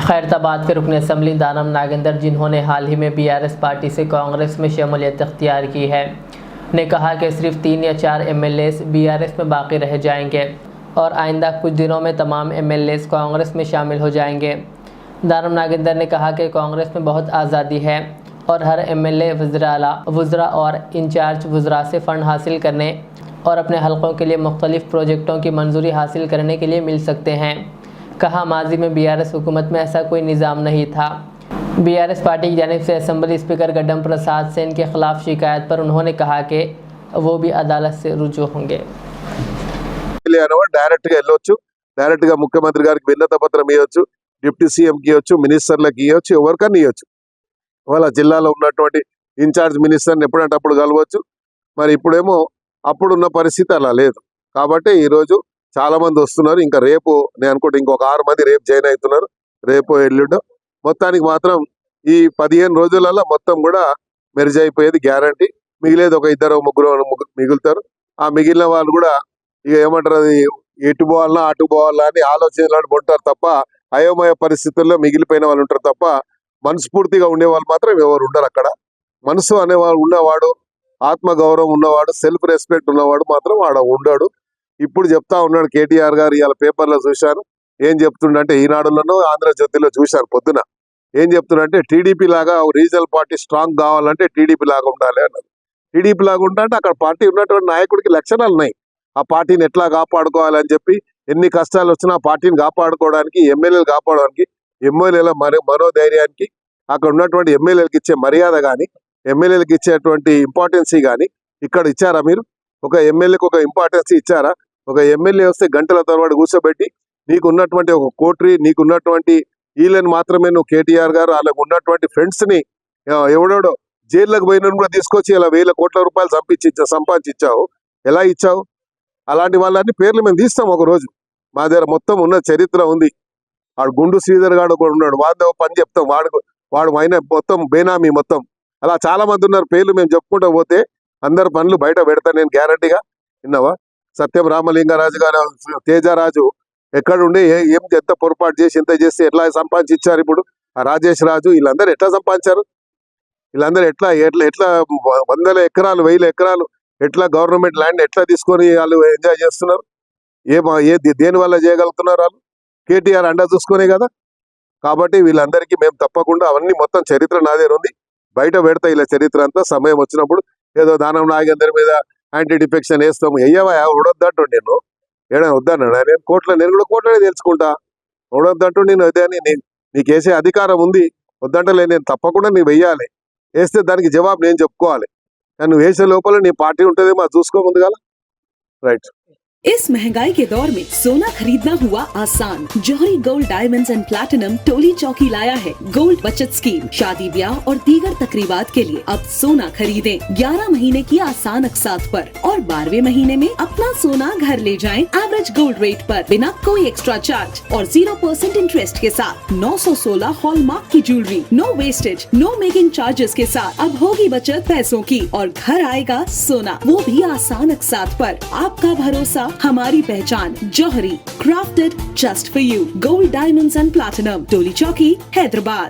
खैरताबाद के रुकन असम्बली दानम नागेंद्र, जिन्होंने हाल ही में बीआरएस पार्टी से कांग्रेस में शमूलियत इख्तियार की है, ने कहा कि सिर्फ 3 या 4 एमएलएस बीआरएस में बाकी रह जाएंगे और आइंदा कुछ दिनों में तमाम एमएलएस कांग्रेस में शामिल हो जाएंगे। दानम नागेंद्र ने कहा कि कांग्रेस में बहुत आज़ादी है और हर एमएलए वज़रा और इंचार्ज वज़रा से फ़ंड हासिल करने और अपने हलकों के लिए मुख्तलिफ़ प्रोजेक्टों की मंजूरी हासिल करने के लिए मिल सकते हैं। कहा, माजी में बीआरएस हुकूमत में ऐसा कोई निज़ाम नहीं था। बीआरएस पार्टी की जानिब से असेंबली स्पीकर गड्डम प्रसाद सेन के खिलाफ शिकायत पर उन्होंने कहा कि वो भी अदालत से रुजू होंगे। డైరెక్ట్గా వెళ్ళొచ్చు, డైరెక్ట్గా ముఖ్యమంత్రి గారికి విన్నత పత్రం ఇవ్వచ్చు, డిప్యూటీ సీఎంకి ఇవ్వచ్చు, మినిస్టర్లకు ఇవ్వచ్చు, ఎవరికన్నా ఇవ్వచ్చు. వాళ్ళ జిల్లాలో ఉన్నటువంటి ఇన్ఛార్జ్ మినిస్టర్ని ఎప్పుడంటే అప్పుడు కలవచ్చు. మరి ఇప్పుడేమో అప్పుడున్న పరిస్థితి అలా లేదు. కాబట్టి ఈరోజు చాలా మంది వస్తున్నారు. ఇంకా రేపు నేను అనుకుంటే ఇంకొక 6 మంది రేపు జాయిన్ అవుతున్నారు. రేపు ఎల్లుండో మొత్తానికి మాత్రం ఈ 15 రోజులలో మొత్తం కూడా మెర్జ్ అయిపోయేది గ్యారంటీ. మిగిలేదు ఒక 2-3 మిగులుతారు. ఆ మిగిలిన వాళ్ళు కూడా ఇక ఏమంటారు, అది ఎటు పోవాలన్నా అటు పోవాలా అని ఆలోచనలు ఉంటారు తప్ప, అయోమయ పరిస్థితుల్లో మిగిలిపోయిన వాళ్ళు ఉంటారు తప్ప, మనస్ఫూర్తిగా ఉండేవాళ్ళు మాత్రం ఎవరు ఉండరు అక్కడ. మనసు అనేవాడు ఉన్నవాడు, ఆత్మగౌరవం ఉన్నవాడు, సెల్ఫ్ రెస్పెక్ట్ ఉన్నవాడు మాత్రం ఆడ ఉండడు. ఇప్పుడు చెప్తా ఉన్నాడు కేటీఆర్ గారు, ఇవాళ పేపర్లో చూశాను. ఏం చెప్తుండంటే, ఈనాడులోనూ ఆంధ్రజ్యోతిలో చూశాను పొద్దున. ఏం చెప్తుండంటే, టీడీపీ లాగా రీజనల్ పార్టీ స్ట్రాంగ్ కావాలంటే టీడీపీ లాగా ఉండాలి అన్నది. టీడీపీ లాగా ఉంటే అక్కడ పార్టీ ఉన్నటువంటి నాయకుడికి లక్షణాలు ఉన్నాయి. ఆ పార్టీని ఎట్లా కాపాడుకోవాలని చెప్పి, ఎన్ని కష్టాలు వచ్చినా ఆ పార్టీని కాపాడుకోవడానికి, ఎమ్మెల్యేలు కాపాడడానికి, ఎమ్మెల్యేల మనోధైర్యానికి, అక్కడ ఉన్నటువంటి ఎమ్మెల్యేలకు ఇచ్చే మర్యాద కానీ, ఎమ్మెల్యేలకు ఇచ్చేటువంటి ఇంపార్టెన్సీ కానీ ఇక్కడ ఇచ్చారా మీరు? ఒక ఎమ్మెల్యేకి ఒక ఇంపార్టెన్సీ ఇచ్చారా? ఒక ఎమ్మెల్యే వస్తే గంటల తరబడి కూర్చోబెట్టి, నీకు ఉన్నటువంటి ఒక కోట్రీ, నీకు ఉన్నటువంటి వీళ్ళని మాత్రమే నువ్వు కేటీఆర్ గారు వాళ్ళకు ఉన్నటువంటి ఫ్రెండ్స్ ని ఎవడోడో జైల్లోకి పోయిన కూడా తీసుకొచ్చి ఇలా 1000 కోట్ల రూపాయలు సంపాదించావు. ఎలా ఇచ్చావు? అలాంటి వాళ్ళని పేర్లు మేము తీస్తాం ఒక రోజు. మా దగ్గర మొత్తం ఉన్న చరిత్ర ఉంది. వాడు గుండు శ్రీధర్ గారు కూడా ఉన్నాడు, వాడు పని చెప్తాం. వాడు అయిన మొత్తం బేనామీ మొత్తం. అలా చాలా మంది ఉన్నారు, పేర్లు మేము చెప్పుకుంటూ పోతే అందరు పనులు బయట పెడతాను నేను గ్యారంటీగా. విన్నావా? సత్యం రామలింగరాజు గారు, తేజరాజు ఎక్కడుండి ఎంత పొరపాటు చేసి ఎంత చేసి ఎట్లా సంపాదించారు? ఇప్పుడు ఆ రాజేష్ రాజు వీళ్ళందరూ ఎట్లా సంపాదించారు? వీళ్ళందరూ ఎట్లా ఎట్లా ఎట్లా 100 ఎకరాలు 1000 ఎకరాలు ఎట్లా గవర్నమెంట్ ల్యాండ్ ఎట్లా తీసుకొని వాళ్ళు ఎంజాయ్ చేస్తున్నారు? దేని వల్ల చేయగలుగుతున్నారు? వాళ్ళు కేటీఆర్ అండా చూసుకునే కదా. కాబట్టి వీళ్ళందరికీ మేము తప్పకుండా అవన్నీ మొత్తం చరిత్ర నా దగ్గర ఉంది, బయట పెడతా. ఇలా చరిత్ర అంతా సమయం వచ్చినప్పుడు ఏదో దానం నాగేందర్ మీద యాంటీ డిఫెక్షన్ వేస్తాము. అయ్యవా ఉడొద్దంటు నేను ఏడైనా వద్దన్నాడు. నేను కూడా కోట్లనే తెలుసుకుంటా. ఉడొద్దంటు నేను అదే అని నీకు వేసే అధికారం ఉంది. వద్దంటలే, నేను తప్పకుండా నువ్వు వెయ్యాలి. వేస్తే దానికి జవాబు నేను చెప్పుకోవాలి. నువ్వు వేసే లోపల నీ పార్టీ ఉంటుందేమో అది చూసుకో ముందుగా. రైట్. इस महंगाई के दौर में सोना खरीदना हुआ आसान। जौहरी gold diamonds and platinum Toli चौकी लाया है गोल्ड बचत स्कीम। शादी ब्याह और दीगर तकरीबात के लिए अब सोना खरीदें 11 महीने की आसान अकसात पर और 12वें महीने में अपना सोना घर ले जाएं एवरेज गोल्ड रेट पर, बिना कोई एक्स्ट्रा चार्ज और 0% इंटरेस्ट के साथ। 916 हॉलमार्क की jewellery, no wastage, no making charges के साथ। अब होगी बचत पैसों की और घर आएगा सोना, वो भी आसान अकसात पर। आपका भरोसा, हमारी पहचान। Jauhari, crafted just for you. Gold diamonds and platinum, Toli Chowki, Hyderabad.